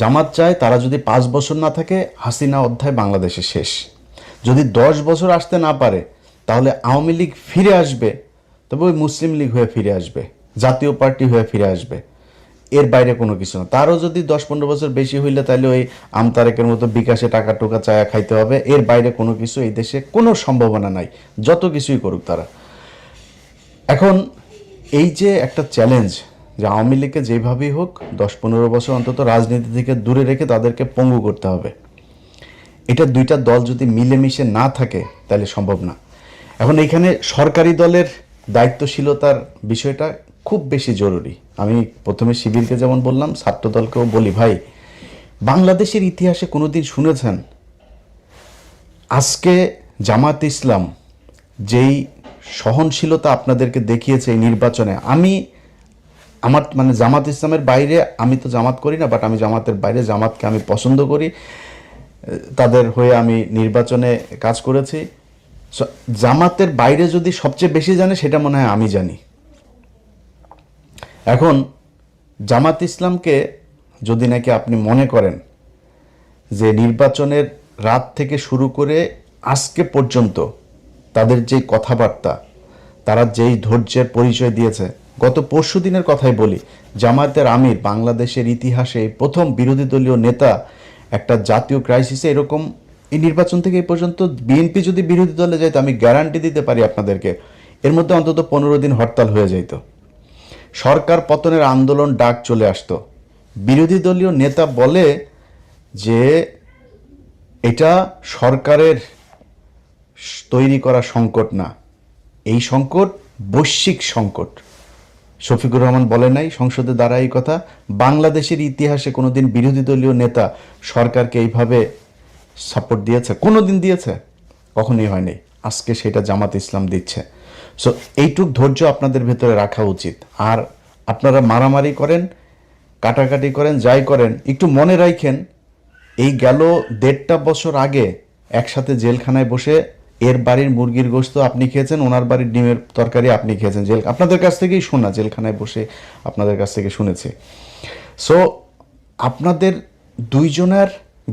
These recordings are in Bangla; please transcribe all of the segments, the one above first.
জামাত চায় তারা যদি 5 বছর না থাকে হাসিনা অধ্যায় বাংলাদেশে শেষ। যদি 10 বছর আসতে না পারে তাহলে আওয়ামী লীগ ফিরে আসবে, তবে ওই মুসলিম লীগ হয়ে ফিরে আসবে, জাতীয় পার্টি হয়ে ফিরে আসবে, এর বাইরে কোনো কিছু না। তারও যদি 10-15 বছর বেশি হইলে তাহলে ওই আমতারেকের মতো বিকাশে টাকা টোকা চায়া খাইতে হবে, এর বাইরে কোনো কিছু এই দেশে কোনো সম্ভাবনা নাই, যত কিছুই করুক তারা। এখন এই যে একটা চ্যালেঞ্জ যে আওয়ামী লীগকে যেভাবেই হোক 10-15 বছর অন্তত রাজনীতি থেকে দূরে রেখে তাদেরকে পঙ্গু করতে হবে, এটা দুইটা দল যদি মিলেমিশে না থাকে তাহলে সম্ভব না। এখন এইখানে সরকারি দলের দায়িত্বশীলতার বিষয়টা খুব বেশি জরুরি। আমি প্রথমে শিবিরকে যেমন বললাম, ছাত্র দলকেও বলি, ভাই বাংলাদেশের ইতিহাসে কোনোদিন শুনেছেন আজকে জামাত ইসলাম যেই সহনশীলতা আপনাদেরকে দেখিয়েছে এই নির্বাচনে? আমার মানে জামাত ইসলামের বাইরে, আমি তো জামাত করি না, বাট আমি জামাতের বাইরে জামাতকে আমি পছন্দ করি, তাদের হয়ে আমি নির্বাচনে কাজ করেছি। জামাতের বাইরে যদি সবচেয়ে বেশি জানে সেটা মনে হয় আমি জানি। এখন জামাত ইসলামকে যদি নাকি আপনি মনে করেন যে নির্বাচনের রাত থেকে শুরু করে আজকে পর্যন্ত তাদের যেই কথাবার্তা, তারা যেই ধৈর্যের পরিচয় দিয়েছে, গত পরশু দিনের কথাই বলি, জামায়াতের আমির বাংলাদেশের ইতিহাসে প্রথম বিরোধী দলীয় নেতা একটা জাতীয় ক্রাইসিসে এরকম, এই নির্বাচন থেকে এই পর্যন্ত বিএনপি যদি বিরোধী দলে যাইতো আমি গ্যারান্টি দিতে পারি আপনাদেরকে এর মধ্যে অন্তত 15 দিন হরতাল হয়ে যাইত, সরকার পতনের আন্দোলন ডাক চলে আসতো। বিরোধী দলীয় নেতা বলে যে এটা সরকারের তৈরি করা সংকট না, এই সংকট বৈশ্বিক সংকট। শফিকুর রহমান বলে নাই সংসদে দাঁড়ায় এই কথা? বাংলাদেশের ইতিহাসে কোনোদিন বিরোধী দলীয় নেতা সরকারকে এইভাবে সাপোর্ট দিয়েছে? কোনোদিন দিয়েছে? কখনোই হয়নি। আজকে সেটা জামাত ইসলাম দিচ্ছে। সো এইটুক ধৈর্য আপনাদের ভেতরে রাখা উচিত। আর আপনারা মারামারি করেন, কাটাকাটি করেন, যাই করেন, একটু মনে রাখেন এই গেল 1.5 বছর আগে একসাথে জেলখানায় বসে এর বাড়ির মুরগির গোশত আপনি খেয়েছেন, ওনার বাড়ির ডিমের তরকারি আপনি খেয়েছেন, আপনাদের কাছ থেকেই শোনা, জেলখানায় বসে আপনাদের কাছ থেকে শুনেছি। সো আপনাদের দুইজনের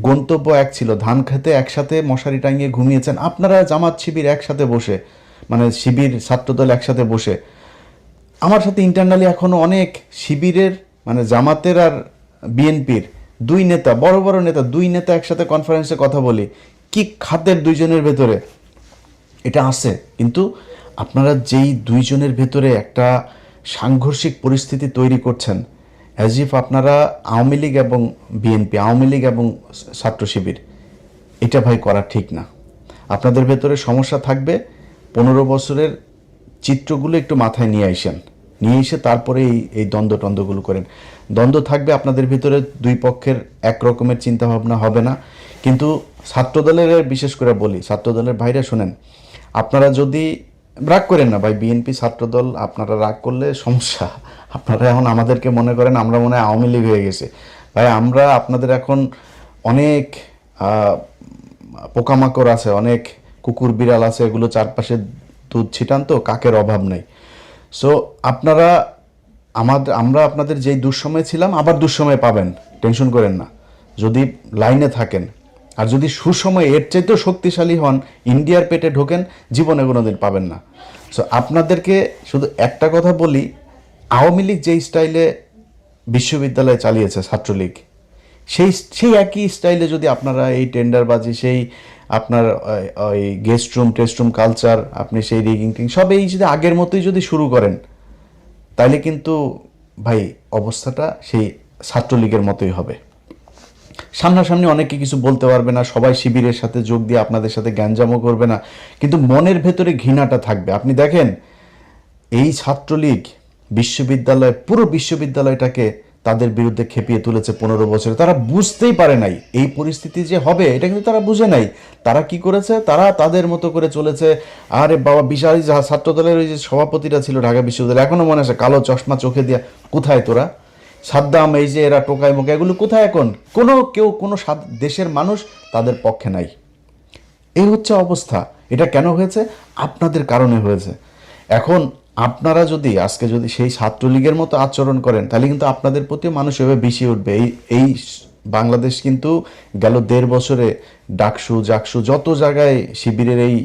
গন্তব্য এক ছিল, ধান খেতে একসাথে মশারি টাঙিয়ে ঘুমিয়েছেন আপনারা, জামাত শিবির একসাথে বসে, মানে শিবির ছাত্রদল একসাথে বসে। আমার সাথে ইন্টারনালি এখনও অনেক শিবিরের, মানে জামাতের আর বিএনপির দুই নেতা, বড় বড় নেতা, দুই নেতা একসাথে কনফারেন্সে কথা বলি, কি খাতের দুইজনের ভেতরে এটা আছে। কিন্তু আপনারা যেই দুইজনের ভেতরে একটা সাংঘর্ষিক পরিস্থিতি তৈরি করছেন, অ্যাজ ইফ আপনারা আওয়ামী লীগ এবং বিএনপি, আওয়ামী লীগ এবং ছাত্র শিবির, এটা ভাই করা ঠিক না। আপনাদের ভেতরে সমস্যা থাকবে, 15 বছরের চিত্রগুলো একটু মাথায় নিয়ে আসেন, নিয়ে এসে তারপরে এই দ্বন্দ্বগুলো করেন। দ্বন্দ্ব থাকবে আপনাদের ভিতরে, দুই পক্ষের এক রকমের চিন্তাভাবনা হবে না। কিন্তু ছাত্রদলের, বিশেষ করে বলি ছাত্রদলের ভাইরা শোনেন, আপনারা যদি রাগ করেন না ভাই, বিএনপি ছাত্রদল আপনারা রাগ করলে সমস্যা। আপনারা এখন আমাদেরকে মনে করেন আমরা মনে হয় আওয়ামী লীগ হয়ে গেছে। ভাই আমরা আপনাদের এখন অনেক পোকামাকড় আছে, অনেক কুকুর বিড়াল আছে, এগুলো চারপাশে দুধ ছিটান, তো কাকের অভাব নেই। সো আপনারা আমরা আপনাদের যেই দুঃসময় ছিলাম আবার দুঃসময় পাবেন, টেনশন করেন না যদি লাইনে থাকেন। আর যদি সুসময় এর চাইতেও শক্তিশালী হন, ইন্ডিয়ার পেটে ঢোকেন, জীবনে কোনোদিন পাবেন না। সো আপনাদেরকে শুধু একটা কথা বলি, আওয়ামী লীগ যেই স্টাইলে বিশ্ববিদ্যালয় চালিয়েছে ছাত্রলীগ, সেই একই স্টাইলে যদি আপনারা এই টেন্ডারবাজি, সেই আপনার ওই guest room test room culture, আপনি সেই রিগিং টিং সব এই যদি আগের মতোই যদি শুরু করেন, তাইলে কিন্তু ভাই অবস্থাটা সেই ছাত্রলীগের মতোই হবে। সামনাসামনি অনেকে কিছু বলতে পারবে না, সবাই শিবিরের সাথে যোগ দিয়ে আপনাদের সাথে গ্যাঞ্জামও করবে না, কিন্তু মনের ভেতরে ঘৃণাটা থাকবে। আপনি দেখেন এই ছাত্রলীগ বিশ্ববিদ্যালয়, পুরো বিশ্ববিদ্যালয়টাকে তাদের বিরুদ্ধে খেপিয়ে তুলেছে 15 বছরে। তারা বুঝতেই পারে নাই এই পরিস্থিতি যে হবে, এটা কিন্তু তারা বুঝে নাই। তারা কি করেছে, তারা তাদের মতো করে চলেছে। আরে বাবা, বিশাল ছাত্রদলের ওই যে সভাপতিটা ছিল ঢাকা বিশ্ববিদ্যালয়, এখনো মনে আছে, কালো চশমা চোখে দিয়া, কোথায় তোরা? সাদ্দাম, এই যে এরা টোকাই মোকা, এগুলো কোথায় এখন? কোনো দেশের মানুষ তাদের পক্ষে নাই। এই হচ্ছে অবস্থা। এটা কেন হয়েছে? আপনাদের কারণে হয়েছে। এখন আপনারা যদি আজকে যদি সেই ছাত্রলীগের মতো আচরণ করেন তাহলে কিন্তু আপনাদের প্রতিও মানুষ এভাবে বিষিয়ে উঠবে। এই বাংলাদেশ কিন্তু গেল 1.5 বছরে ডাকসু জাকসু যত জায়গায় শিবিরের এই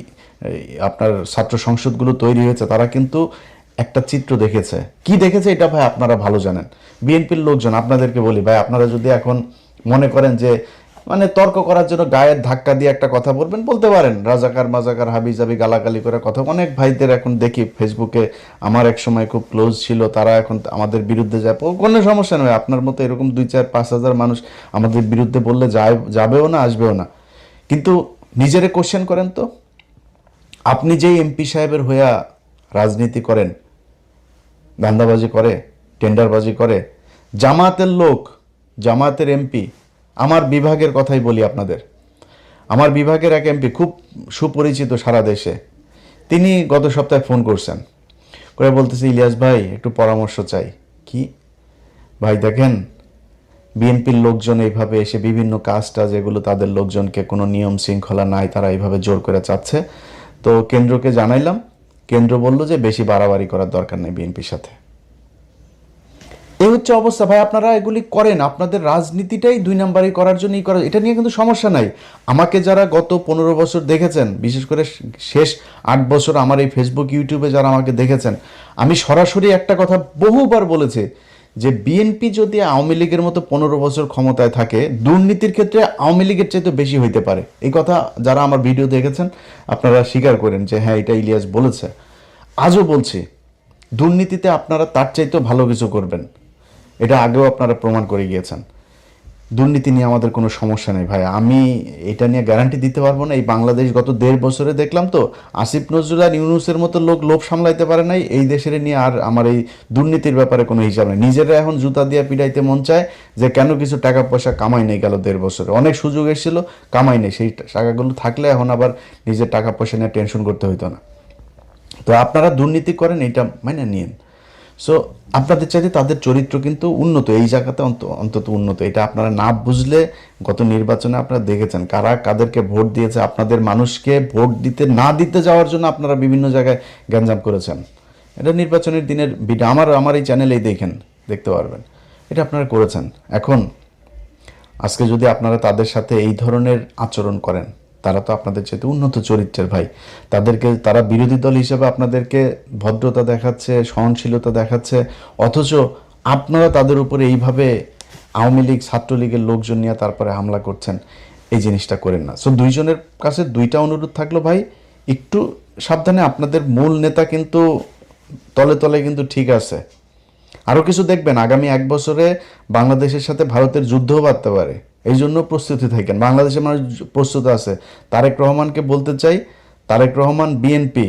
আপনার ছাত্র সংসদগুলো তৈরি হয়েছে, তারা কিন্তু একটা চিত্র দেখেছে। কি দেখেছে এটা ভাই আপনারা ভালো জানেন। বিএনপির লোকজন, আপনাদেরকে বলি ভাই, আপনারা যদি এখন মনে করেন যে মানে তর্ক করার জন্য গায়ের ধাক্কা দিয়ে একটা কথা বলবেন, বলতে পারেন, রাজাকার মাজাকার হাবি জাবি গালাগালি করে কথা। অনেক ভাইদের এখন দেখি ফেসবুকে, আমার এক সময় খুব ক্লোজ ছিল, তারা এখন আমাদের বিরুদ্ধে যায়, কোনো সমস্যা নয়। আপনার মতো এরকম 2-4-5 হাজার মানুষ আমাদের বিরুদ্ধে বললে যাবেও না, আসবেও না। কিন্তু নিজেরে কোশ্চেন করেন তো, আপনি যেই এমপি সাহেবের হইয়া রাজনীতি করেন, ধান্দাবাজি করে, টেন্ডারবাজি করে, জামাতের লোক, জামাতের এমপি, আমার বিভাগের কথাই বলি আপনাদের, আমার বিভাগের এক এমপি খুব সুপরিচিত সারা দেশে, তিনি গত সপ্তাহে ফোন করছেন, করে বলতেছে, ইলিয়াস ভাই একটু পরামর্শ চাই। কি ভাই, দেখেন বিএনপির লোকজন এইভাবে এসে বিভিন্ন কাজটা যেগুলো তাদের লোকজনকে কোনো নিয়ম শৃঙ্খলা নাই, তারা এইভাবে জোর করে চাচ্ছে, তো কেন্দ্রকে জানাইলাম, কেন্দ্র বলল যে বেশি বাড়াবাড়ি করার দরকার নেই বিএনপির সাথে। এই হচ্ছে অবস্থা ভাই। আপনারা এগুলি করেন, আপনাদের রাজনীতিটাই 2 নাম্বারই করার জন্যই করা, এটা নিয়ে কিন্তু সমস্যা নাই। আমাকে যারা গত 15 বছর দেখেছেন, বিশেষ করে শেষ 8 বছর আমার এই ফেসবুক ইউটিউবে যারা আমাকে দেখেছেন, আমি সরাসরি একটা কথা বহুবার বলেছি যে বিএনপি যদি আওয়ামী লীগের মতো 15 বছর ক্ষমতায় থাকে, দুর্নীতির ক্ষেত্রে আওয়ামী লীগের চাইতে বেশি হইতে পারে। এই কথা যারা আমার ভিডিও দেখেছেন আপনারা স্বীকার করেন যে হ্যাঁ, এটা ইলিয়াস বলেছে। আজও বলছি, দুর্নীতিতে আপনারা তার চাইতেও ভালো কিছু করবেন, এটা আগেও আপনারা প্রমাণ করে গিয়েছেন। দুর্নীতি নিয়ে আমাদের কোনো সমস্যা নেই ভাই, আমি এটা নিয়ে গ্যারান্টি দিতে পারবো না। এই বাংলাদেশ গত 1.5 বছরে দেখলাম তো, আসিফ নজরুল আর ইউনূসের মতো লোক লোভ সামলাইতে পারে নাই, এই দেশের নিয়ে আর আমার এই দুর্নীতির ব্যাপারে কোনো হিসাব নেই। নিজেরা এখন জুতা দিয়ে পিটাইতে মন চায় যে কেন কিছু টাকা পয়সা কামাই নেই গেল 1.5 বছরে, অনেক সুযোগ এসেছিল, কামাই নেই, সেই টাকাগুলো থাকলে এখন আবার নিজের টাকা পয়সা নিয়ে টেনশন করতে হইতো না। তো আপনারা দুর্নীতি করেন, এটা মানে নিন। সো আপনাদের চাইতে তাদের চরিত্র কিন্তু উন্নত, এই জায়গাতে অন্তত উন্নত। এটা আপনারা না বুঝলে, গত নির্বাচনে আপনারা দেখেছেন কারা কাদেরকে ভোট দিয়েছে। আপনাদের মানুষকে ভোট দিতে না দিতে যাওয়ার জন্য আপনারা বিভিন্ন জায়গায় গ্যাঞ্জাম করেছেন। এটা নির্বাচনের দিনের ভিডিও আমার এই চ্যানেলেই দেখতে পারবেন, এটা আপনারা করেছেন। এখন আজকে যদি আপনারা তাদের সাথে এই ধরনের আচরণ করেন, তারা তো আপনাদের চাইতে উন্নত চরিত্রের ভাই, তারা বিরোধী দল হিসেবে আপনাদেরকে ভদ্রতা দেখাচ্ছে, সহনশীলতা দেখাচ্ছে, অথচ আপনারা তাদের উপরে এইভাবে আওয়ামী লীগ ছাত্রলীগের লোকজন নিয়ে তারপরে হামলা করছেন। এই জিনিসটা করেন না। সো দুইজনের কাছে 2টা অনুরোধ থাকলো ভাই, একটু সাবধানে। আপনাদের মূল নেতা কিন্তু তলে তলে কিন্তু ঠিক আছে। আরও কিছু দেখবেন, আগামী 1 বছরে বাংলাদেশের সাথে ভারতের যুদ্ধও বাড়তে পারে, এই জন্য প্রস্তুতি থাকেন। বাংলাদেশের মানুষ প্রস্তুত আছে। তারেক রহমানকে বলতে চাই, তারেক রহমান, বিএনপি,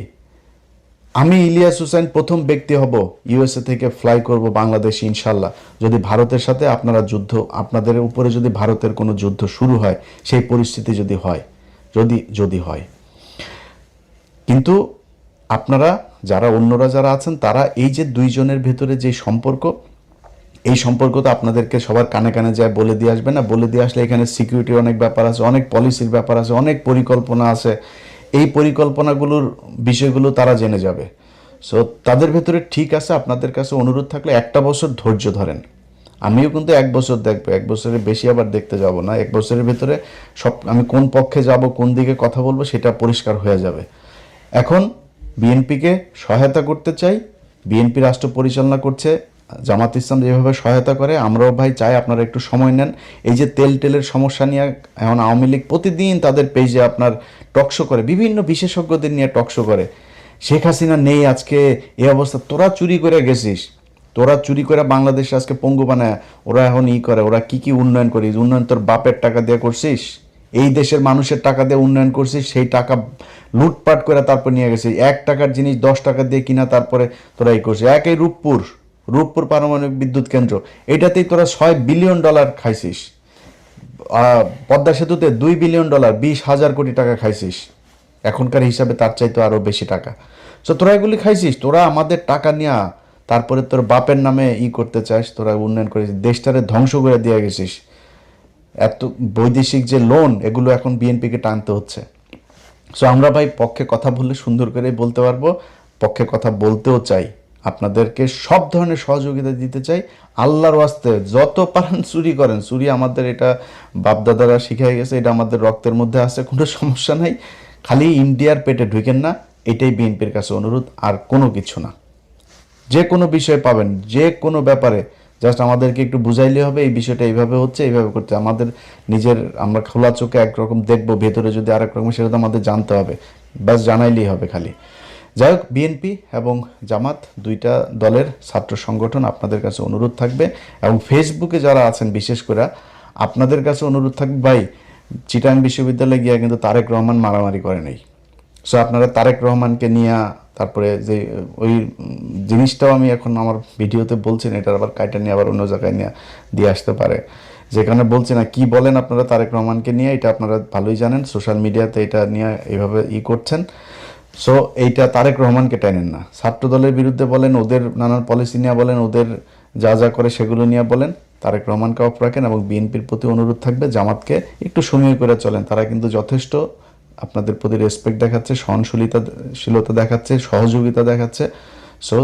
আমি ইলিয়াস হুসাইন প্রথম ব্যক্তি হব ইউএসএ থেকে ফ্লাই করব বাংলাদেশ ইনশাল্লাহ, যদি ভারতের সাথে আপনারা যুদ্ধ, আপনাদের উপরে যদি ভারতের কোনো যুদ্ধ শুরু হয়, সেই পরিস্থিতি যদি হয়, যদি হয়। কিন্তু আপনারা যারা অন্যরা যারা আছেন, তারা এই যে দুইজনের ভেতরে যে সম্পর্ক, এই সম্পর্ক তো আপনাদেরকে সবার কানে কানে যায় বলে দিয়ে আসবে না। বলে দিয়ে আসলে এখানে সিকিউরিটির অনেক ব্যাপার আছে, অনেক পলিসির ব্যাপার আছে, অনেক পরিকল্পনা আছে। এই পরিকল্পনাগুলোর বিষয়গুলো তারা জেনে যাবে। সো তাদের ভেতরে ঠিক আছে। আপনাদের কাছে অনুরোধ থাকলে 1টা বছর ধৈর্য ধরেন। আমিও কিন্তু 1 বছর দেখবো, 1 বছরের বেশি আবার দেখতে যাব না। 1 বছরের ভেতরে আমি কোন পক্ষে যাব, কোন দিকে কথা বলবো, সেটা পরিষ্কার হয়ে যাবে। এখন বিএনপিকে সহায়তা করতে চাই। বিএনপি রাষ্ট্র পরিচালনা করছে, জামাত ইসলাম যেভাবে সহায়তা করে, আমরাও ভাই চাই আপনারা একটু সময় নেন। এই যে তেলের সমস্যা নিয়ে এখন আওয়ামী লীগ প্রতিদিন তাদের পেজে আপনার টকশো করে, বিভিন্ন বিশেষজ্ঞদের নিয়ে টকশো করে। শেখ হাসিনা নেই আজকে, এই অবস্থা, তোরা চুরি করে গেছিস, তোরা চুরি করে বাংলাদেশে আজকে পঙ্গু বানায়, ওরা এখন করে, ওরা কি উন্নয়ন করিস, উন্নয়ন তোর বাপের টাকা দিয়ে করছিস, এই দেশের মানুষের টাকা দিয়ে উন্নয়ন করছিস, সেই টাকা লুটপাট করে তারপর নিয়ে গেছিস। 1 টাকার জিনিস 10 টাকা দিয়ে কিনা তারপরে তোরা এই করছিস। এই রূপপুর পারমাণবিক বিদ্যুৎ কেন্দ্র, এটাতেই তোরা $6 বিলিয়ন খাইছিস। পদ্মা সেতুতে $2 বিলিয়ন, 20,000 কোটি টাকা খাইছিস। এখনকার হিসাবে তার চাইতে আরও বেশি টাকা। সো তোরা এগুলি খাইছিস, তোরা আমাদের টাকা নিয়ে তারপরে তোর বাপের নামে করতে চাস, তোরা উন্নয়ন করেছিস, দেশটারে ধ্বংস করে দিয়ে গেছিস। এত বৈদেশিক যে লোন, এগুলো এখন বিএনপিকে টানতে হচ্ছে। সো আমরা ভাই পক্ষে কথা বললে সুন্দর করে বলতে পারবো। পক্ষে কথা বলতেও চাই, আপনাদেরকে সব ধরনের সহযোগিতা দিতে চাই। আল্লাহর ওয়াস্তে যত পারেন চুরি করেন, চুরি আমাদের এটা বাপদাদারা শিখাই গেছে, এটা আমাদের রক্তের মধ্যে আছে, কোনো সমস্যা নাই। খালি ইন্ডিয়ার পেটে ঢুকেন না, এটাই বিএনপির কাছে অনুরোধ, আর কোনো কিছু না। যে কোনো বিষয় পাবেন, যে কোনো ব্যাপারে জাস্ট আমাদেরকে একটু বুঝাইলে হবে এই বিষয়টা এইভাবে হচ্ছে, এইভাবে করতে। আমাদের নিজের, আমরা খোলা চোখে একরকম দেখবো, ভেতরে যদি আরেক রকম, সেটা তো আমাদের জানতে হবে, ব্যাস জানাইলেই হবে খালি। যাই হোক, বিএনপি এবং জামাত দুইটা দলের ছাত্র সংগঠন, আপনাদের কাছে অনুরোধ থাকবে, এবং ফেসবুকে যারা আছেন বিশেষ করে আপনাদের কাছে অনুরোধ থাকবে, ভাই চিটাং বিশ্ববিদ্যালয়ে গিয়া কিন্তু তারেক রহমান মারামারি করে নেই। সো আপনারা তারেক রহমানকে নিয়ে, তারপরে যে ওই জিনিসটাও আমি এখন আমার ভিডিওতে বলছি না, এটার আবার কাইটা নিয়ে আবার অন্য জায়গায় নিয়ে দিয়ে আসতে পারে, যেখানে বলছি না কি বলেন আপনারা তারেক রহমানকে নিয়ে, এটা আপনারা ভালোই জানেন, সোশ্যাল মিডিয়াতে এটা নিয়ে এইভাবে করছেন। সো এইটা তারেক রহমানকে টানেন না, ছাত্র দলের বিরুদ্ধে বলেন, ওদের নানান পলিসি নিয়ে বলেন, ওদের যা যা করে সেগুলো নিয়ে বলেন, তারেক রহমানকে অফ রাখেন। এবং বিএনপির প্রতি অনুরোধ থাকবে, জামাতকে একটু সময় করে চলেন, তারা কিন্তু যথেষ্ট আপনাদের প্রতি রেসপেক্ট দেখাচ্ছে, সহনশীলতা দেখাচ্ছে, সহযোগিতা দেখাচ্ছে। সো